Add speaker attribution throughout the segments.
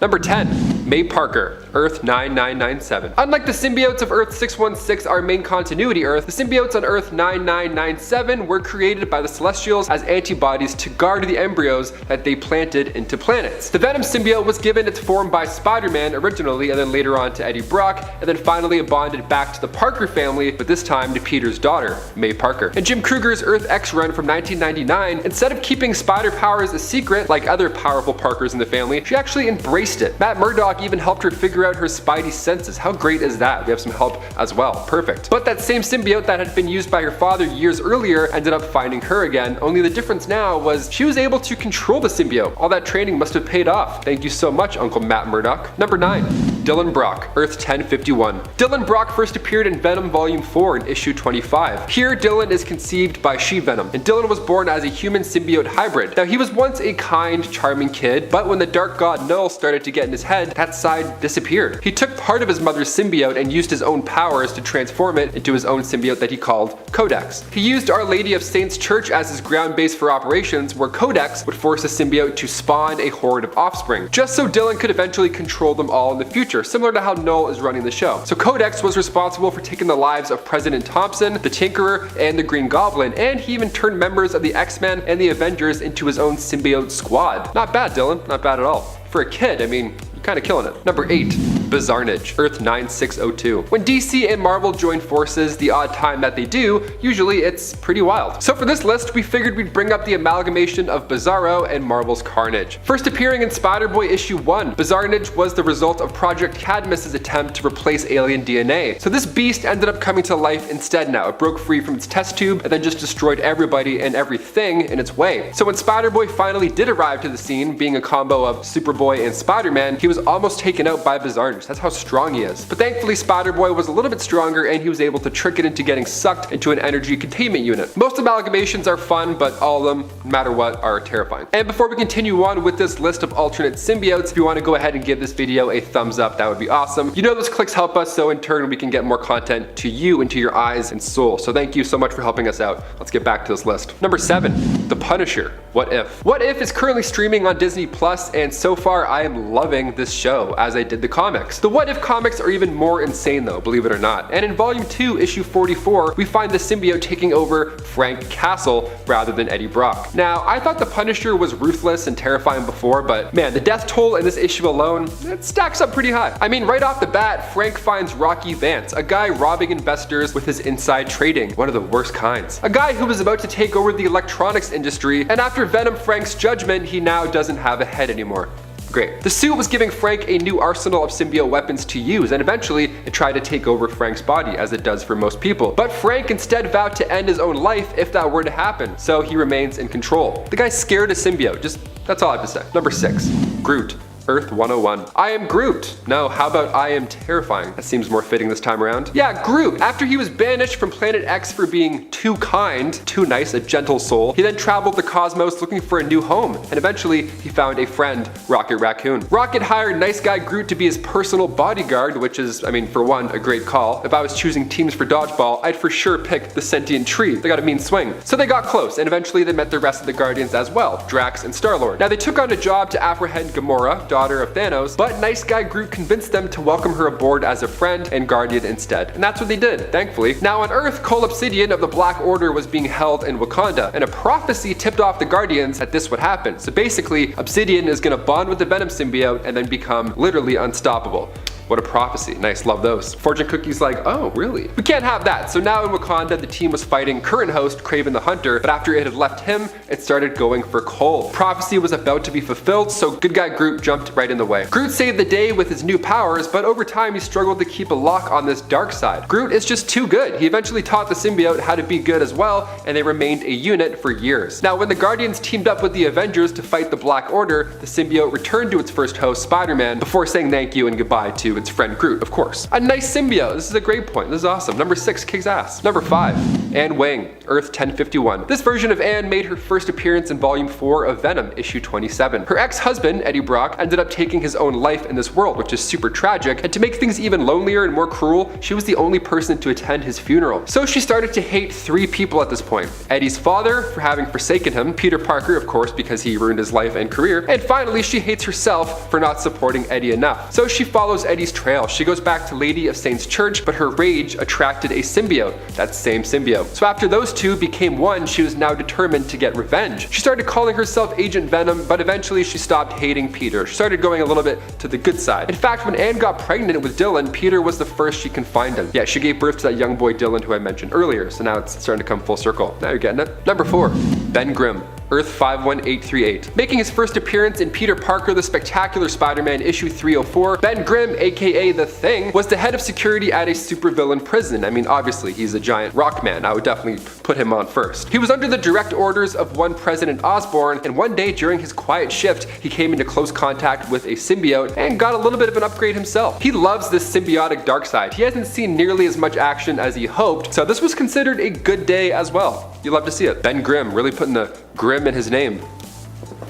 Speaker 1: Number 10. May Parker, Earth 9997. Unlike the symbiotes of Earth 616, our main continuity Earth, the symbiotes on Earth 9997 were created by the Celestials as antibodies to guard the embryos that they planted into planets. The Venom symbiote was given its form by Spider-Man originally, and then later on to Eddie Brock, and then finally bonded back to the Parker family, but this time to Peter's daughter, May Parker. In Jim Krueger's Earth X run from 1999, instead of keeping spider powers a secret like other powerful Parkers in the family, she actually embraced it. Matt Murdock even helped her figure out her spidey senses. How great is that? We have some help as well. Perfect. But that same symbiote that had been used by her father years earlier ended up finding her again, only the difference now was she was able to control the symbiote. All that training must have paid off. Thank you so much, Uncle Matt Murdock. Number 9. Dylan Brock, Earth 1051. Dylan Brock first appeared in Venom Volume 4 in issue 25. Here, Dylan is conceived by She-Venom, and Dylan was born as a human symbiote hybrid. Now, he was once a kind, charming kid, but when the dark god Null started to get in his head, that side disappeared. He took part of his mother's symbiote and used his own powers to transform it into his own symbiote that he called Codex. He used Our Lady of Saints Church as his ground base for operations, where Codex would force the symbiote to spawn a horde of offspring, just so Dylan could eventually control them all in the future, similar to how Null is running the show. So Codex was responsible for taking the lives of President Thompson, the Tinkerer, and the Green Goblin, and he even turned members of the X-Men and the Avengers into his own symbiote squad. Not bad, Dylan. Not bad at all. For a kid, I mean, you're kinda killing it. Number 8. BIZARNAGE, Earth 9602. When DC and Marvel join forces, the odd time that they do, usually it's pretty wild. So for this list, we figured we'd bring up the amalgamation of Bizarro and Marvel's Carnage. First appearing in Spider-Boy issue 1, BIZARNAGE was the result of Project Cadmus's attempt to replace alien DNA. So this beast ended up coming to life instead now. It broke free from its test tube and then just destroyed everybody and everything in its way. So when Spider-Boy finally did arrive to the scene, being a combo of Superboy and Spider-Man, he was almost taken out by BIZARNAGE. That's how strong he is. But thankfully Spider-Boy was a little bit stronger and he was able to trick it into getting sucked into an energy containment unit. Most amalgamations are fun, but all of them, no matter what, are terrifying. And before we continue on with this list of alternate symbiotes, if you want to go ahead and give this video a thumbs up, that would be awesome. You know those clicks help us, so in turn we can get more content to you and to your eyes and soul. So thank you so much for helping us out. Let's get back to this list. Number 7. The Punisher, What If. What If is currently streaming on Disney Plus, and so far I am loving this show, as I did the comics. The What If comics are even more insane though, believe it or not. And in Volume 2, issue 44, we find the symbiote taking over Frank Castle rather than Eddie Brock. Now, I thought the Punisher was ruthless and terrifying before, but man, the death toll in this issue alone, it stacks up pretty high. I mean, right off the bat, Frank finds Rocky Vance, a guy robbing investors with his inside trading, one of the worst kinds. A guy who was about to take over the electronics industry, and after Venom Frank's judgment, he now doesn't have a head anymore. Great. The suit was giving Frank a new arsenal of symbiote weapons to use, and eventually it tried to take over Frank's body, as it does for most people. But Frank instead vowed to end his own life if that were to happen, so he remains in control. The guy's scared of symbiote, that's all I have to say. Number 6. Groot, Earth 101. I am Groot. No, how about I am terrifying? That seems more fitting this time around. Yeah, Groot. After he was banished from Planet X for being too kind, too nice, a gentle soul, he then traveled the cosmos looking for a new home, and eventually he found a friend, Rocket Raccoon. Rocket hired nice guy Groot to be his personal bodyguard, which is, I mean, for one, a great call. If I was choosing teams for dodgeball, I'd for sure pick the sentient tree. They got a mean swing. So they got close, and eventually they met the rest of the Guardians as well, Drax and Star-Lord. Now they took on a job to apprehend Gamora, daughter of Thanos, but nice guy Groot convinced them to welcome her aboard as a friend and guardian instead. And that's what they did, thankfully. Now on Earth, Cole Obsidian of the Black Order was being held in Wakanda, and a prophecy tipped off the Guardians that this would happen. So basically, Obsidian is gonna bond with the Venom symbiote and then become literally unstoppable. What a prophecy. Nice, love those. Fortune Cookie's like, oh, really? We can't have that. So now in Wakanda, the team was fighting current host Kraven the Hunter, but after it had left him, it started going for Cole. Prophecy was about to be fulfilled, so good guy Groot jumped right in the way. Groot saved the day with his new powers, but over time he struggled to keep a lock on this dark side. Groot is just too good. He eventually taught the symbiote how to be good as well, and they remained a unit for years. Now when the Guardians teamed up with the Avengers to fight the Black Order, the symbiote returned to its first host, Spider-Man, before saying thank you and goodbye to its friend Groot, of course. A nice symbiote. This is a great point. This is awesome. Number 6, kicks ass. Number 5, Anne Wang, Earth 1051. This version of Anne made her first appearance in Volume 4 of Venom, issue 27. Her ex-husband, Eddie Brock, ended up taking his own life in this world, which is super tragic, and to make things even lonelier and more cruel, she was the only person to attend his funeral. So she started to hate 3 people at this point. Eddie's father, for having forsaken him, Peter Parker, of course, because he ruined his life and career, and finally she hates herself for not supporting Eddie enough. So she follows Eddie's trail. She goes back to Lady of Saints Church, but her rage attracted a symbiote, that same symbiote. So after those two became one, she was now determined to get revenge. She started calling herself Agent Venom, but eventually she stopped hating Peter. She started going a little bit to the good side. In fact, when Anne got pregnant with Dylan, Peter was the first she confided in. Yeah, she gave birth to that young boy Dylan who I mentioned earlier, so now it's starting to come full circle. Now you're getting it. Number 4, Ben Grimm, Earth 51838. Making his first appearance in Peter Parker the Spectacular Spider-Man issue 304, Ben Grimm, aka The Thing, was the head of security at a supervillain prison. I mean, obviously, he's a giant rock man. I would definitely put him on first. He was under the direct orders of one President Osborn, and one day during his quiet shift, he came into close contact with a symbiote and got a little bit of an upgrade himself. He loves this symbiotic dark side. He hasn't seen nearly as much action as he hoped, so this was considered a good day as well. You love to see it. Ben Grimm, really putting the Grimm in his name.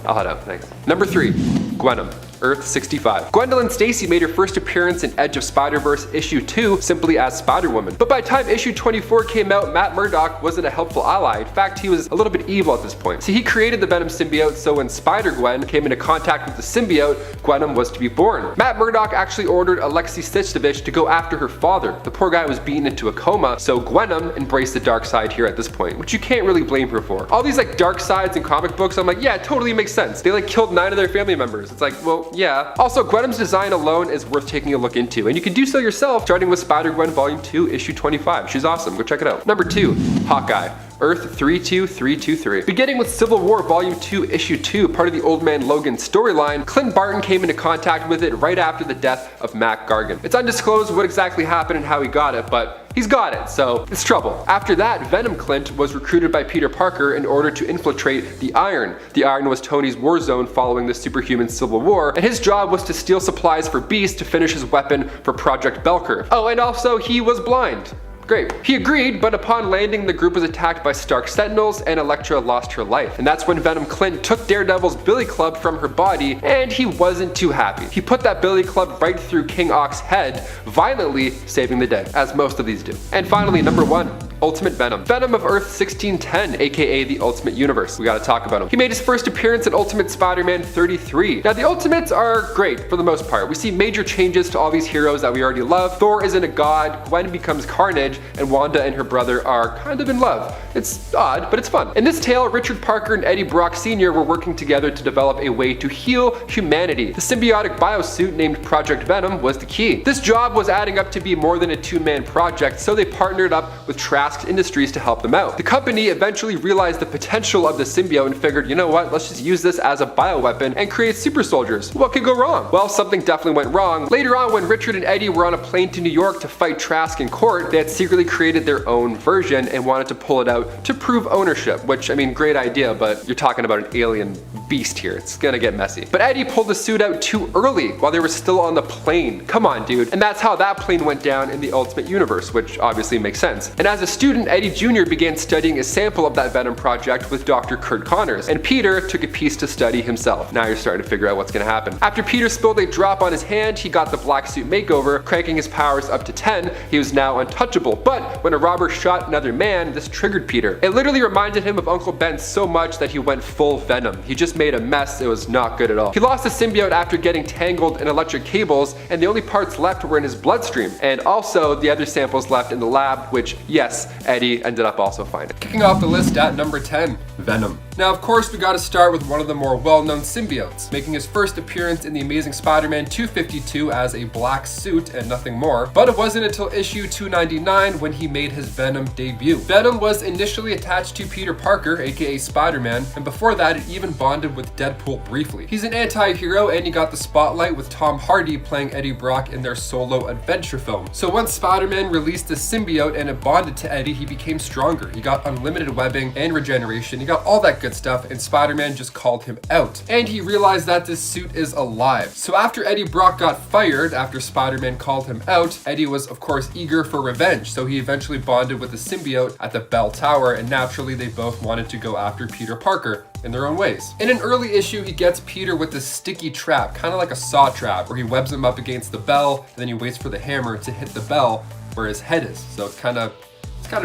Speaker 1: I'll head out, thanks. Number 3, GWENOM, Earth 65. Gwendolyn Stacy made her first appearance in Edge of Spider-Verse issue 2 simply as Spider-Woman. But by the time issue 24 came out, Matt Murdock wasn't a helpful ally. In fact, he was a little bit evil at this point. See, he created the Venom symbiote, so when Spider-Gwen came into contact with the symbiote, GWENOM was to be born. Matt Murdock actually ordered Alexei Stistovich to go after her father. The poor guy was beaten into a coma, so GWENOM embraced the dark side here at this point, which you can't really blame her for. All these like dark sides in comic books, I'm like, yeah, it totally makes sense. They like killed 9 of their family members. It's like, well, yeah. Also, GWENOM's design alone is worth taking a look into, and you can do so yourself starting with Spider-Gwen Volume 2, issue 25. She's awesome, go check it out. Number 2, HAWKEYE, Earth 32323. Beginning with Civil War Volume 2, Issue 2, part of the Old Man Logan storyline, Clint Barton came into contact with it right after the death of Mac Gargan. It's undisclosed what exactly happened and how he got it, but he's got it, so it's trouble. After that, Venom Clint was recruited by Peter Parker in order to infiltrate the Iron. The Iron was Tony's war zone following the superhuman Civil War, and his job was to steal supplies for Beast to finish his weapon for Project Belker. Oh, and also he was blind. Great. He agreed, but upon landing, the group was attacked by Stark Sentinels and Elektra lost her life. And that's when Venom Clint took Daredevil's billy club from her body, and he wasn't too happy. He put that billy club right through King Ock's head, violently saving the day, as most of these do. And finally, number 1, Ultimate Venom. Venom of Earth 1610, aka the Ultimate Universe. We gotta talk about him. He made his first appearance in Ultimate Spider-Man 33. Now the Ultimates are great for the most part. We see major changes to all these heroes that we already love. Thor isn't a god, Gwen becomes Carnage, and Wanda and her brother are kind of in love. It's odd, but it's fun. In this tale, Richard Parker and Eddie Brock Sr. were working together to develop a way to heal humanity. The symbiotic biosuit named Project Venom was the key. This job was adding up to be more than a 2-man project, so they partnered up with Trask Industries to help them out. The company eventually realized the potential of the symbiote and figured, you know what, let's just use this as a bioweapon and create super soldiers. What could go wrong? Well, something definitely went wrong. Later on, when Richard and Eddie were on a plane to New York to fight Trask in court, they had secretly created their own version and wanted to pull it out to prove ownership, which, I mean, great idea, but you're talking about an alien beast here. It's gonna get messy. But Eddie pulled the suit out too early while they were still on the plane. Come on, dude. And that's how that plane went down in the Ultimate Universe, which obviously makes sense. And as a student, Eddie Jr. began studying a sample of that Venom project with Dr. Kurt Connors, and Peter took a piece to study himself. Now you're starting to figure out what's gonna happen. After Peter spilled a drop on his hand, he got the black suit makeover, cranking his powers up to 10. He was now untouchable. But when a robber shot another man, this triggered Peter. It literally reminded him of Uncle Ben so much that he went full Venom. He just made a mess. It was not good at all. He lost the symbiote after getting tangled in electric cables, and the only parts left were in his bloodstream, and also the other samples left in the lab, which, yes, Eddie ended up also finding. Kicking off the list at number 10, Venom. Now, of course, we gotta start with one of the more well-known symbiotes, making his first appearance in the Amazing Spider-Man 252 as a black suit and nothing more, but it wasn't until issue 299 when he made his Venom debut. Venom was initially attached to Peter Parker, aka Spider-Man, and before that it even bonded with Deadpool briefly. He's an anti-hero and he got the spotlight with Tom Hardy playing Eddie Brock in their solo adventure film. So once Spider-Man released the symbiote and it bonded to Eddie, he became stronger. He got unlimited webbing and regeneration. He got all that good good stuff, and Spider-Man just called him out. And he realized that this suit is alive. So after Eddie Brock got fired, after Spider-Man called him out, Eddie was of course eager for revenge, so he eventually bonded with the symbiote at the Bell Tower, and naturally they both wanted to go after Peter Parker in their own ways. In an early issue, he gets Peter with this sticky trap, kind of like a saw trap, where he webs him up against the bell, and then he waits for the hammer to hit the bell where his head is. So it's kind of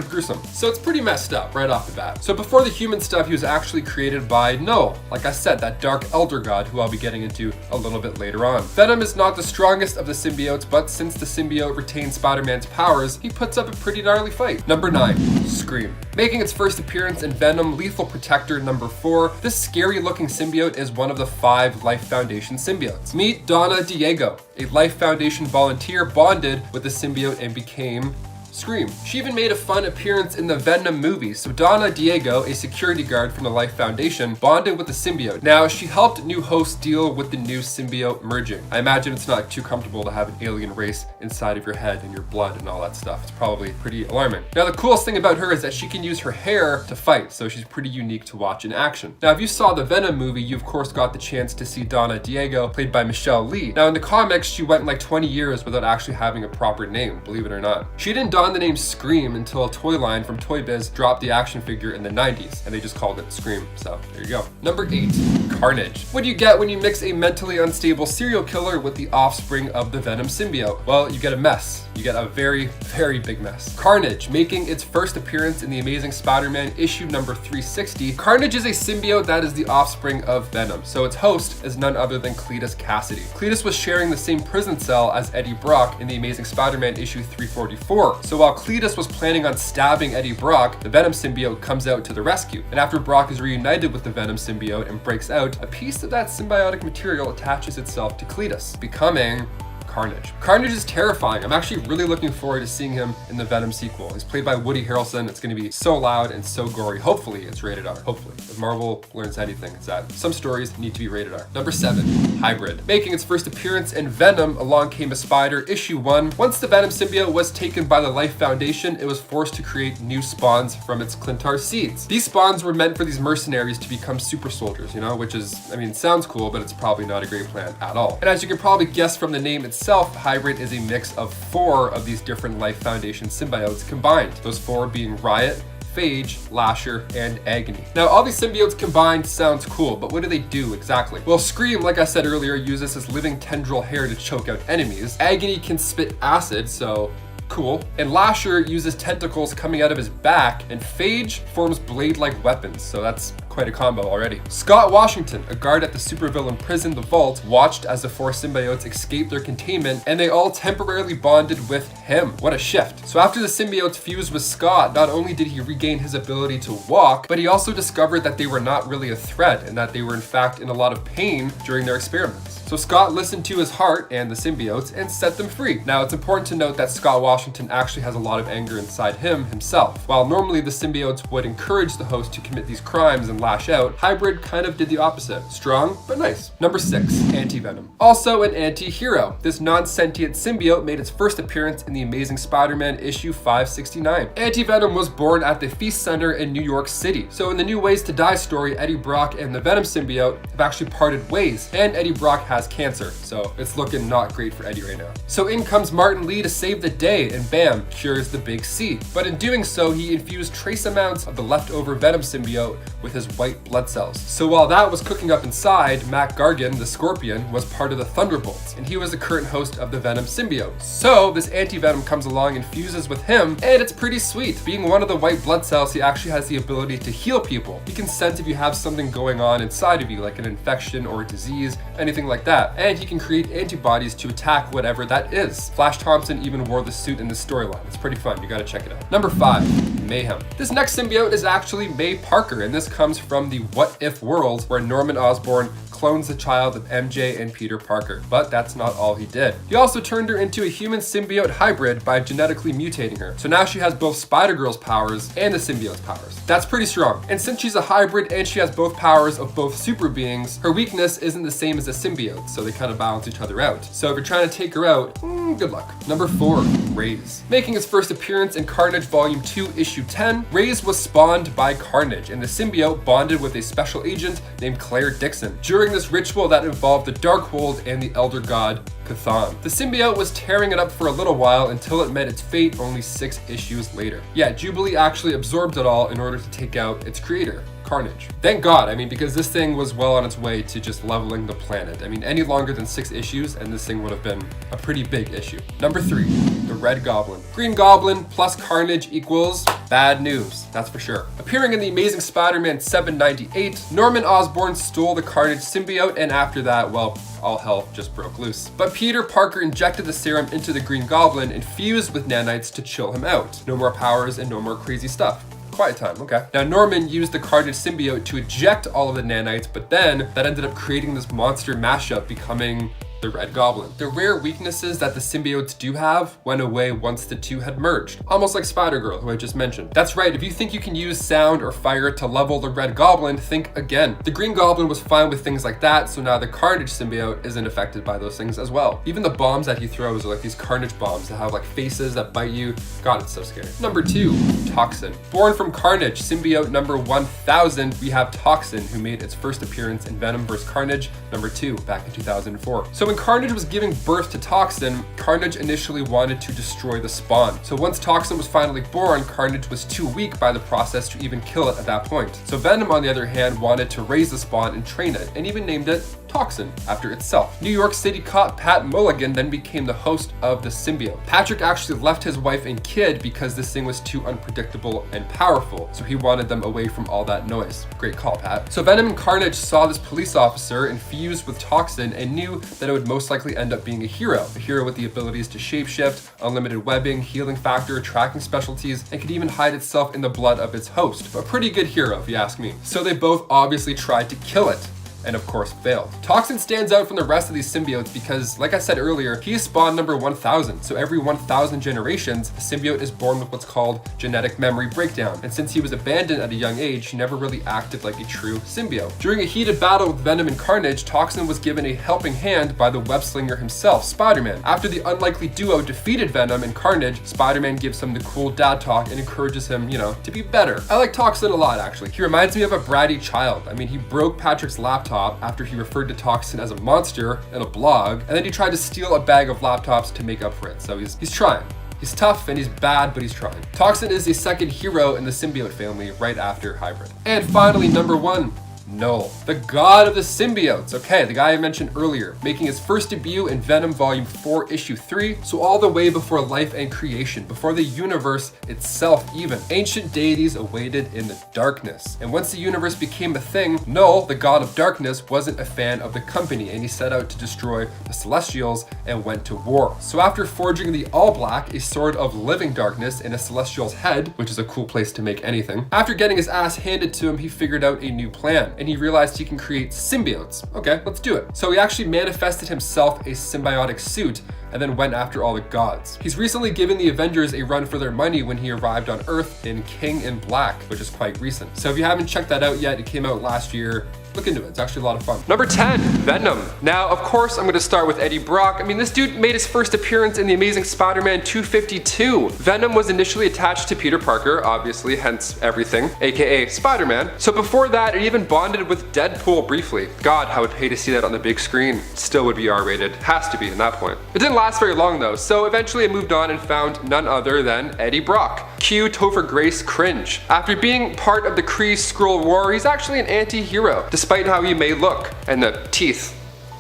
Speaker 1: gruesome. So it's pretty messed up right off the bat. So before the human stuff, he was actually created by Krull. Like I said, that dark elder god who I'll be getting into a little bit later on. Venom is not the strongest of the symbiotes, but since the symbiote retains Spider-Man's powers, he puts up a pretty gnarly fight. Number 9, Scream. Making its first appearance in Venom Lethal Protector number 4, this scary looking symbiote is one of the 5 Life Foundation symbiotes. Meet Donna Diego, a Life Foundation volunteer bonded with the symbiote and became Scream. She even made a fun appearance in the Venom movie. So Donna Diego, a security guard from the Life Foundation, bonded with the symbiote. Now, she helped new hosts deal with the new symbiote merging. I imagine it's not too comfortable to have an alien race inside of your head and your blood and all that stuff. It's probably pretty alarming. Now, the coolest thing about her is that she can use her hair to fight, so she's pretty unique to watch in action. Now, if you saw the Venom movie, you of course got the chance to see Donna Diego, played by Michelle Lee. Now, in the comics, she went like 20 years without actually having a proper name, believe it or not. She didn't don the name Scream until a toy line from Toy Biz dropped the action figure in the 90s, and they just called it Scream. So there you go. Number 8, Carnage. What do you get when you mix a mentally unstable serial killer with the offspring of the Venom symbiote? Well, you get a mess. You get a very, very big mess. Carnage, making its first appearance in the Amazing Spider-Man issue number 360. Carnage is a symbiote that is the offspring of Venom, so its host is none other than Cletus Cassidy. Cletus was sharing the same prison cell as Eddie Brock in the Amazing Spider-Man issue 344. So while Cletus was planning on stabbing Eddie Brock, the Venom symbiote comes out to the rescue. And after Brock is reunited with the Venom symbiote and breaks out, a piece of that symbiotic material attaches itself to Cletus, becoming Carnage. Carnage is terrifying. I'm actually really looking forward to seeing him in the Venom sequel. He's played by Woody Harrelson. It's going to be so loud and so gory. Hopefully it's rated R. Hopefully. If Marvel learns anything, it's that some stories need to be rated R. Number 7, Hybrid. Making its first appearance in Venom, Along Came a Spider, issue 1. Once the Venom symbiote was taken by the Life Foundation, it was forced to create new spawns from its Klyntar seeds. These spawns were meant for these mercenaries to become super soldiers, which is, sounds cool, but it's probably not a great plan at all. And as you can probably guess from the name itself, Hybrid is a mix of 4 of these different Life Foundation symbiotes combined. Those 4 being Riot, Phage, Lasher, and Agony. Now, all these symbiotes combined sounds cool, but what do they do exactly? Well, Scream, like I said earlier, uses his living tendril hair to choke out enemies. Agony can spit acid, so cool. And Lasher uses tentacles coming out of his back, and Phage forms blade-like weapons, so that's quite a combo already. Scott Washington, a guard at the supervillain prison, the Vault, watched as the 4 symbiotes escaped their containment, and they all temporarily bonded with him. What a shift. So after the symbiotes fused with Scott, not only did he regain his ability to walk, but he also discovered that they were not really a threat, and that they were in fact in a lot of pain during their experiments. So Scott listened to his heart and the symbiotes and set them free. Now, it's important to note that Scott Washington actually has a lot of anger inside himself. While normally the symbiotes would encourage the host to commit these crimes and lash out, Hybrid kind of did the opposite. Strong, but nice. Number 6, ANTIVENOM. Also an anti-hero. This non-sentient symbiote made its first appearance in the Amazing Spider-Man issue 569. ANTIVENOM was born at the Feast Center in New York City. So in the New Ways to Die story, Eddie Brock and the Venom symbiote have actually parted ways, and Eddie Brock has cancer, so it's looking not great for Eddie right now. So in comes Martin Lee to save the day, and bam, cures the big C. But in doing so, he infused trace amounts of the leftover Venom symbiote with his white blood cells. So while that was cooking up inside, Mac Gargan, the Scorpion, was part of the Thunderbolts, and he was the current host of the Venom symbiote. So this ANTIVENOM comes along and fuses with him, and it's pretty sweet. Being one of the white blood cells, he actually has the ability to heal people. He can sense if you have something going on inside of you, like an infection or a disease, anything like that. And he can create antibodies to attack whatever that is. Flash Thompson even wore the suit in this storyline. It's pretty fun, you gotta check it out. Number 5, Mayhem. This next symbiote is actually May Parker, and this comes from the What If world where Norman Osborn clones the child of MJ and Peter Parker. But that's not all he did. He also turned her into a human symbiote hybrid by genetically mutating her. So now she has both Spider-Girl's powers and the symbiote's powers. That's pretty strong. And since she's a hybrid and she has both powers of both super beings, her weakness isn't the same as a symbiote. symbiotes, so they kind of balance each other out. So if you're trying to take her out, good luck. Number 4, Raze. Making his first appearance in Carnage Volume 2, Issue 10, Raze was spawned by Carnage, and the symbiote bonded with a special agent named Claire Dixon during this ritual that involved the Darkhold and the Elder God Chthon. The symbiote was tearing it up for a little while until it met its fate only 6 issues later. Yeah, Jubilee actually absorbed it all in order to take out its creator, Carnage. Thank God, I mean, because this thing was well on its way to just leveling the planet. I mean, any longer than 6 issues and this thing would have been a pretty big issue. Number 3, the Red Goblin. Green Goblin plus Carnage equals bad news, that's for sure. Appearing in the Amazing Spider-Man 798, Norman Osborn stole the Carnage symbiote, and after that, well, all hell just broke loose. But Peter Parker injected the serum into the Green Goblin and fused with nanites to chill him out. No more powers and no more crazy stuff. Quiet time, okay. Now Norman used the Carnage symbiote to eject all of the nanites, but then that ended up creating this monster mashup, becoming the Red Goblin. The rare weaknesses that the symbiotes do have went away once the two had merged, almost like Spider-Girl, who I just mentioned. That's right, if you think you can use sound or fire to level the Red Goblin, think again. The Green Goblin was fine with things like that, so now the Carnage symbiote isn't affected by those things as well. Even the bombs that he throws are like these Carnage bombs that have like faces that bite you. God, it's so scary. Number 2, Toxin. Born from Carnage, symbiote number 1000, we have Toxin, who made its first appearance in Venom vs. Carnage number 2 back in 2004. So when Carnage was giving birth to Toxin, Carnage initially wanted to destroy the spawn. So once Toxin was finally born, Carnage was too weak by the process to even kill it at that point. So Venom, on the other hand, wanted to raise the spawn and train it, and even named it Toxin after itself. New York City cop Pat Mulligan then became the host of the symbiote. Patrick actually left his wife and kid because this thing was too unpredictable and powerful, so he wanted them away from all that noise. Great call, Pat. So Venom and Carnage saw this police officer infused with Toxin and knew that it would most likely end up being a hero with the abilities to shapeshift, unlimited webbing, healing factor, tracking specialties, and could even hide itself in the blood of its host. A pretty good hero, if you ask me. So they both obviously tried to kill it, and of course failed. Toxin stands out from the rest of these symbiotes because, like I said earlier, he is spawn number 1000. So every 1000 generations, the symbiote is born with what's called genetic memory breakdown. And since he was abandoned at a young age, he never really acted like a true symbiote. During a heated battle with Venom and Carnage, Toxin was given a helping hand by the web slinger himself, Spider-Man. After the unlikely duo defeated Venom and Carnage, Spider-Man gives him the cool dad talk and encourages him, to be better. I like Toxin a lot, actually. He reminds me of a bratty child. I mean, he broke Patrick's laptop after he referred to Toxin as a monster in a blog, and then he tried to steal a bag of laptops to make up for it. So he's trying. He's tough and he's bad, but he's trying. Toxin is the second hero in the symbiote family right after Hybrid. And finally, number 1, Krull, the god of the symbiotes. Okay, the guy I mentioned earlier, making his first debut in Venom Volume 4, Issue 3, so all the way before life and creation, before the universe itself even. Ancient deities awaited in the darkness. And once the universe became a thing, Krull, the god of darkness, wasn't a fan of the company, and he set out to destroy the Celestials and went to war. So after forging the All Black, a sword of living darkness, in a Celestial's head, which is a cool place to make anything, after getting his ass handed to him, he figured out a new plan. And he realized he can create symbiotes. Okay, let's do it. So he actually manifested himself a symbiotic suit and then went after all the gods. He's recently given the Avengers a run for their money when he arrived on Earth in King in Black, which is quite recent. So if you haven't checked that out yet, it came out last year. Look into it, it's actually a lot of fun. Number 10, Venom. Now, of course, I'm gonna start with Eddie Brock. I mean, this dude made his first appearance in the Amazing Spider-Man 252. Venom was initially attached to Peter Parker, obviously, hence everything, AKA Spider-Man. So before that, it even bonded with Deadpool briefly. God, I would pay to see that on the big screen. Still would be R-rated, has to be at that point. It didn't last very long though, so eventually I moved on and found none other than Eddie Brock. Cue Topher Grace cringe. After being part of the Kree-Skrull War, he's actually an anti-hero, despite how he may look. And the teeth.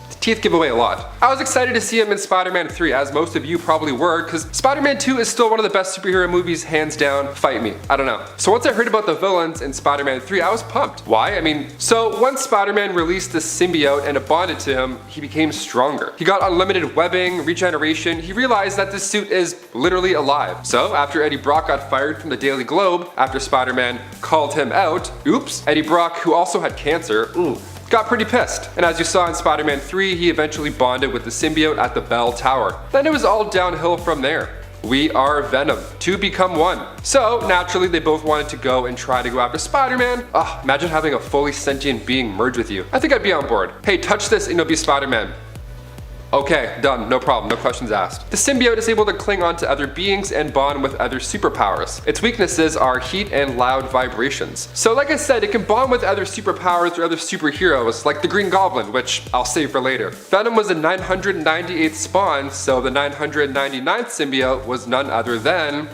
Speaker 1: The teeth give away a lot. I was excited to see him in Spider-Man 3, as most of you probably were, because Spider-Man 2 is still one of the best superhero movies, hands down. Fight me. I don't know. So once I heard about the villains in Spider-Man 3, I was pumped. Why? I mean, so once Spider-Man released the symbiote and it bonded to him, he became stronger. He got unlimited webbing, regeneration. He realized that this suit is literally alive. So after Eddie Brock got fired from the Daily Globe, after Spider-Man called him out, oops, Eddie Brock, who also had cancer, got pretty pissed. And as you saw in Spider-Man 3, he eventually bonded with the symbiote at the Bell Tower. Then it was all downhill from there. We are Venom, to become one. So naturally they both wanted to go and try to go after Spider-Man. Imagine having a fully sentient being merge with you. I think I'd be on board. Hey, touch this and you'll be Spider-Man. Okay, done, no problem, no questions asked. The symbiote is able to cling on to other beings and bond with other superpowers. Its weaknesses are heat and loud vibrations. So like I said, it can bond with other superpowers or other superheroes, like the Green Goblin, which I'll save for later. Venom was the 998th spawn, so the 999th symbiote was none other than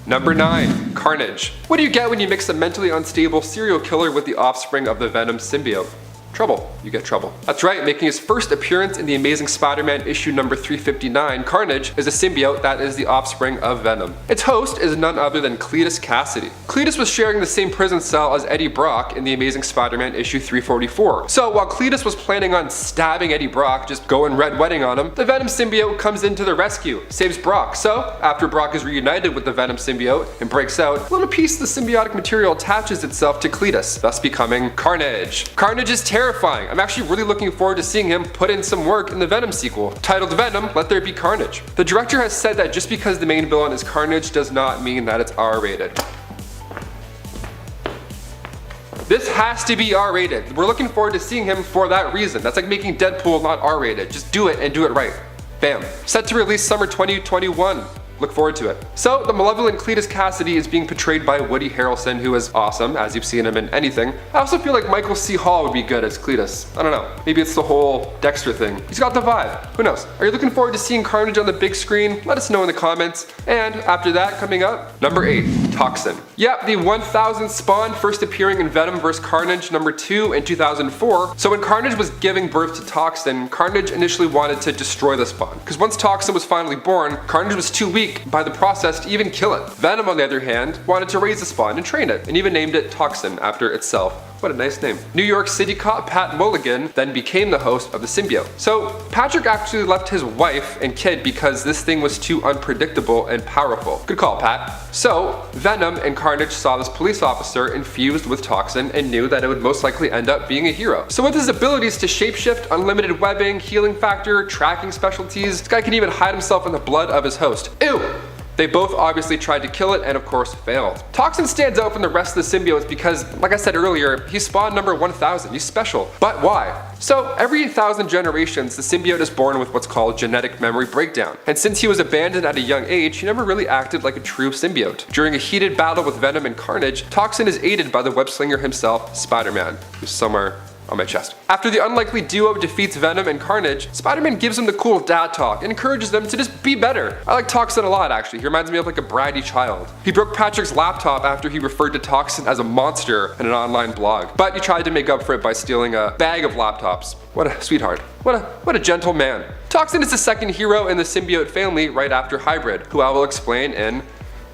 Speaker 1: Number 9, Carnage. What do you get when you mix a mentally unstable serial killer with the offspring of the Venom symbiote? Trouble. You get trouble. That's right, making his first appearance in the Amazing Spider-Man issue number 359, Carnage is a symbiote that is the offspring of Venom. Its host is none other than Cletus Cassidy. Cletus was sharing the same prison cell as Eddie Brock in the Amazing Spider-Man issue 344. So while Cletus was planning on stabbing Eddie Brock, just going red wedding on him, the Venom symbiote comes in to the rescue, saves Brock. So after Brock is reunited with the Venom symbiote and breaks out, a little piece of the symbiotic material attaches itself to Cletus, thus becoming Carnage. Carnage is terrifying. I'm actually really looking forward to seeing him put in some work in the Venom sequel. Titled Venom, Let There Be Carnage. The director has said that just because the main villain is Carnage does not mean that it's R-rated. This has to be R-rated. We're looking forward to seeing him for that reason. That's like making Deadpool not R-rated. Just do it and do it right. Bam. Set to release summer 2021. Look forward to it. So, the malevolent Cletus Cassidy is being portrayed by Woody Harrelson, who is awesome, as you've seen him in anything. I also feel like Michael C. Hall would be good as Cletus. I don't know. Maybe it's the whole Dexter thing. He's got the vibe. Who knows? Are you looking forward to seeing Carnage on the big screen? Let us know in the comments. And after that, coming up, number 8, Toxin. Yep, the 1000th spawn, first appearing in Venom vs. Carnage number 2 in 2004. So when Carnage was giving birth to Toxin, Carnage initially wanted to destroy the spawn. Because once Toxin was finally born, Carnage was too weak by the process to even kill it. Venom, on the other hand, wanted to raise the spawn and train it, and even named it Toxin after itself. What a nice name. New York City cop Pat Mulligan then became the host of the symbiote. So Patrick actually left his wife and kid because this thing was too unpredictable and powerful. Good call, Pat. So Venom and Carnage saw this police officer infused with Toxin and knew that it would most likely end up being a hero. So with his abilities to shapeshift, unlimited webbing, healing factor, tracking specialties, this guy can even hide himself in the blood of his host. Ew! They both obviously tried to kill it and of course failed. Toxin stands out from the rest of the symbiotes because, like I said earlier, he's spawn number 1000, he's special. But why? So every 1000 generations, the symbiote is born with what's called genetic memory breakdown. And since he was abandoned at a young age, he never really acted like a true symbiote. During a heated battle with Venom and Carnage, Toxin is aided by the web slinger himself, Spider-Man, who's somewhere on my chest. After the unlikely duo defeats Venom and Carnage, Spider-Man gives them the cool dad talk and encourages them to just be better. I like Toxin a lot actually, he reminds me of like a bratty child. He broke Patrick's laptop after he referred to Toxin as a monster in an online blog, but he tried to make up for it by stealing a bag of laptops. What a sweetheart. What a gentle man. Toxin is the second hero in the symbiote family right after Hybrid, who I will explain in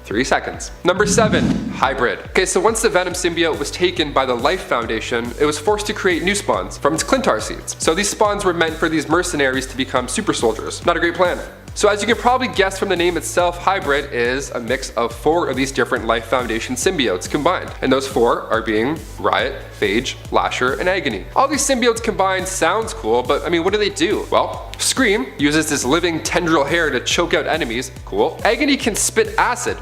Speaker 1: 3 seconds. Number 7, Hybrid. Okay, so once the Venom symbiote was taken by the Life Foundation, it was forced to create new spawns from its Klyntar seeds. So these spawns were meant for these mercenaries to become super soldiers. Not a great plan. So as you can probably guess from the name itself, Hybrid is a mix of 4 of these different Life Foundation symbiotes combined. And those 4 are being Riot, Phage, Lasher, and Agony. All these symbiotes combined sounds cool, but I mean, what do? Well, Scream uses this living tendril hair to choke out enemies. Cool. Agony can spit acid,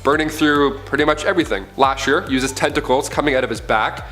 Speaker 1: burning through pretty much everything. Lasher uses tentacles coming out of his back.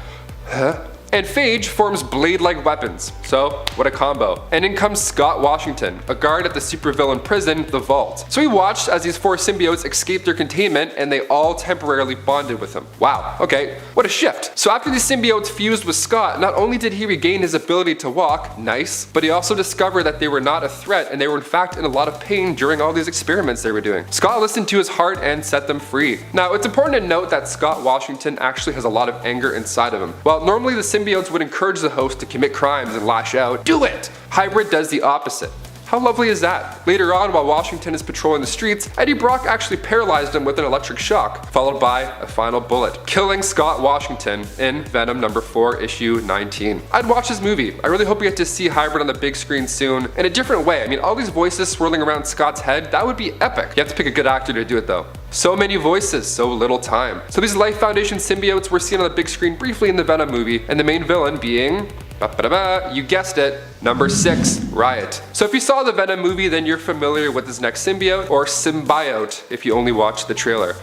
Speaker 1: And Phage forms blade-like weapons. So, what a combo. And in comes Scott Washington, a guard at the supervillain prison, The Vault. So we watched as these 4 symbiotes escaped their containment and they all temporarily bonded with him. Wow, okay, what a shift. So after these symbiotes fused with Scott, not only did he regain his ability to walk, nice, but he also discovered that they were not a threat and they were in fact in a lot of pain during all these experiments they were doing. Scott listened to his heart and set them free. Now, it's important to note that Scott Washington actually has a lot of anger inside of him. While normally the symbiotes would encourage the host to commit crimes and lash out, do it! Hybrid does the opposite. How lovely is that? Later on, while Washington is patrolling the streets, Eddie Brock actually paralyzed him with an electric shock, followed by a final bullet, killing Scott Washington in Venom number 4, issue 19. I'd watch this movie. I really hope we get to see Hybrid on the big screen soon, in a different way. I mean, all these voices swirling around Scott's head, that would be epic. You have to pick a good actor to do it though. So many voices, so little time. So these Life Foundation symbiotes were seen on the big screen briefly in the Venom movie, and the main villain being You guessed it, number 6, Riot. So if you saw the Venom movie, then you're familiar with this next symbiote, or symbiote if you only watched the trailer.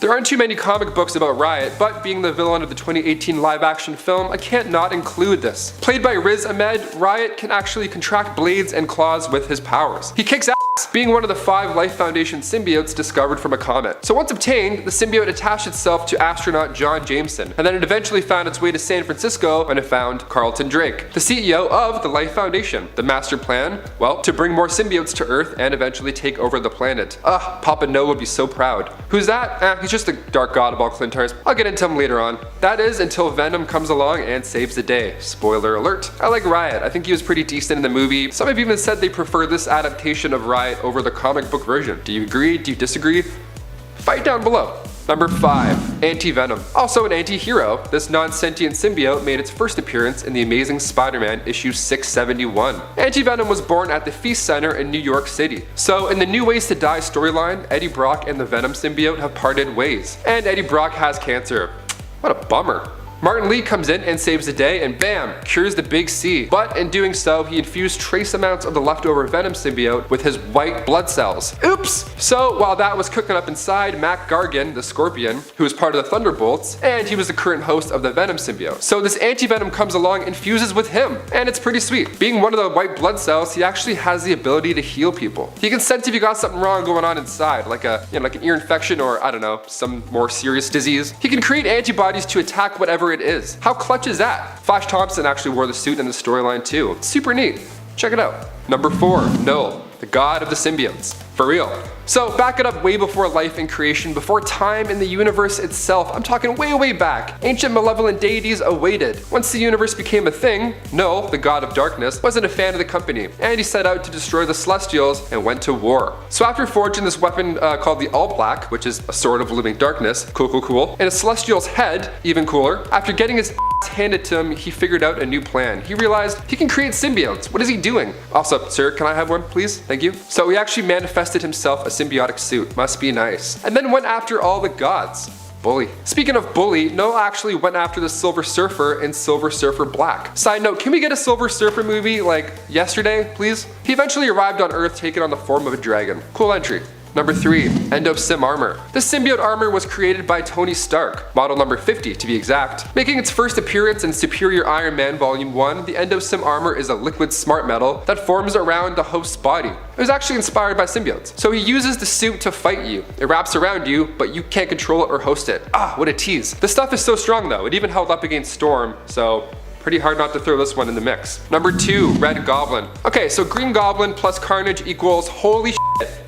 Speaker 1: There aren't too many comic books about Riot, but being the villain of the 2018 live-action film, I can't not include this. Played by Riz Ahmed, Riot can actually contract blades and claws with his powers. He kicks ass, being one of the 5 Life Foundation symbiotes discovered from a comet. So once obtained, the symbiote attached itself to astronaut John Jameson, and then it eventually found its way to San Francisco when it found Carlton Drake, the CEO of the Life Foundation. The master plan? Well, to bring more symbiotes to Earth and eventually take over the planet. Papa No would be so proud. Who's that? He's just the dark god of all Klyntars. I'll get into him later on. That is until Venom comes along and saves the day. Spoiler alert. I like Riot. I think he was pretty decent in the movie. Some have even said they prefer this adaptation of Riot over the comic book version. Do you agree? Do you disagree? Fight down below. Number 5, ANTI-VENOM. Also an anti-hero, this non-sentient symbiote made its first appearance in The Amazing Spider-Man issue 671. ANTI-VENOM was born at the Feast Center in New York City. So in the New Ways to Die storyline, Eddie Brock and the Venom symbiote have parted ways. And Eddie Brock has cancer. What a bummer. Martin Lee comes in and saves the day and bam, cures the big C. But in doing so, he infused trace amounts of the leftover Venom symbiote with his white blood cells. Oops! So while that was cooking up inside, Mac Gargan, the Scorpion, who was part of the Thunderbolts, and he was the current host of the Venom symbiote. So this anti-venom comes along and fuses with him, and it's pretty sweet. Being one of the white blood cells, he actually has the ability to heal people. He can sense if you got something wrong going on inside, like like an ear infection or, I don't know, some more serious disease. He can create antibodies to attack whatever it is. How clutch is that? Flash Thompson actually wore the suit in the storyline too. It's super neat. Check it out. Number 4, Null, the god of the symbiotes. For real. So back it up way before life and creation, before time in the universe itself. I'm talking way back. Ancient malevolent deities awaited. Once the universe became a thing, Null, the god of darkness, wasn't a fan of the company, and he set out to destroy the Celestials and went to war. So after forging this weapon called the All Black, which is a sword of living darkness, cool, and a Celestial's head, even cooler, after getting his ass handed to him, he figured out a new plan. He realized he can create symbiotes. What is he doing? Also, sir, can I have one, please? Thank you. So he actually manifested himself a symbiotic suit. Must be nice. And then went after all the gods. Bully. Speaking of bully, Null actually went after the Silver Surfer in Silver Surfer Black. Side note, can we get a Silver Surfer movie like yesterday, please? He eventually arrived on Earth taking on the form of a dragon. Cool entry. Number 3, ENDO Sim Armor. This symbiote armor was created by Tony Stark, model number 50 to be exact. Making its first appearance in Superior Iron Man Volume 1, the ENDO Sim Armor is a liquid smart metal that forms around the host's body. It was actually inspired by symbiotes. So he uses the suit to fight you. It wraps around you, but you can't control it or host it. What a tease. The stuff is so strong though, it even held up against Storm, so pretty hard not to throw this one in the mix. Number 2, Red Goblin. Okay, so Green Goblin plus Carnage equals holy shit.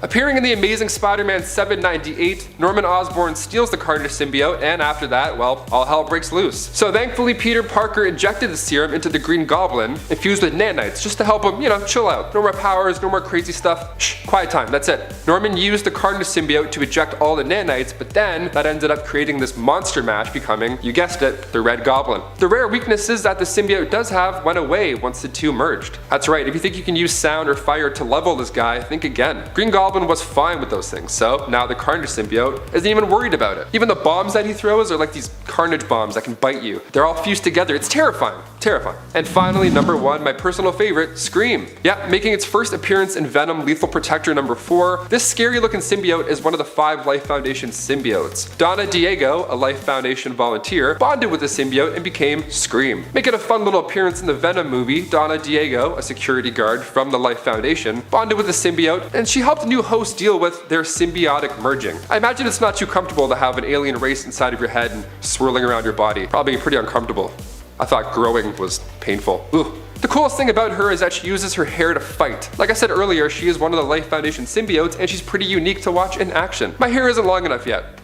Speaker 1: Appearing in the Amazing Spider-Man 798, Norman Osborn steals the Carnage symbiote, and after that, well, all hell breaks loose. So thankfully, Peter Parker injected the serum into the Green Goblin, infused with nanites, just to help him, chill out. No more powers, no more crazy stuff. Shh, quiet time, that's it. Norman used the Carnage symbiote to eject all the nanites, but then that ended up creating this monster mash becoming, you guessed it, the Red Goblin. The rare weaknesses that the symbiote does have went away once the two merged. That's right, if you think you can use sound or fire to level this guy, think again. Green Goblin was fine with those things, so now the Carnage symbiote isn't even worried about it. Even the bombs that he throws are like these Carnage bombs that can bite you. They're all fused together. It's terrifying. Terrifying. And finally, number 1, my personal favorite, Scream. Yeah, making its first appearance in Venom Lethal Protector number 4, this scary looking symbiote is one of the 5 Life Foundation symbiotes. Donna Diego, a Life Foundation volunteer, bonded with the symbiote and became Scream. Making a fun little appearance in the Venom movie, Donna Diego, a security guard from the Life Foundation, bonded with the symbiote, and she helped the new host deal with their symbiotic merging. I imagine it's not too comfortable to have an alien race inside of your head and swirling around your body. Probably pretty uncomfortable. I thought growing was painful. Ooh. The coolest thing about her is that she uses her hair to fight. Like I said earlier, she is one of the Life Foundation symbiotes and she's pretty unique to watch in action. My hair isn't long enough yet.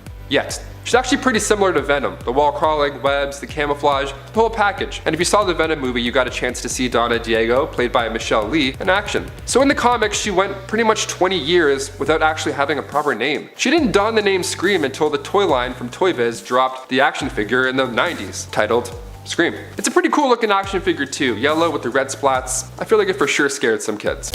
Speaker 1: She's actually pretty similar to Venom. The wall crawling, webs, the camouflage, the whole package. And if you saw the Venom movie, you got a chance to see Donna Diego, played by Michelle Lee, in action. So in the comics, she went pretty much 20 years without actually having a proper name. She didn't don the name Scream until the toy line from Toy Biz dropped the action figure in the 90s, titled Scream. It's a pretty cool looking action figure too, yellow with the red splats. I feel like it for sure scared some kids.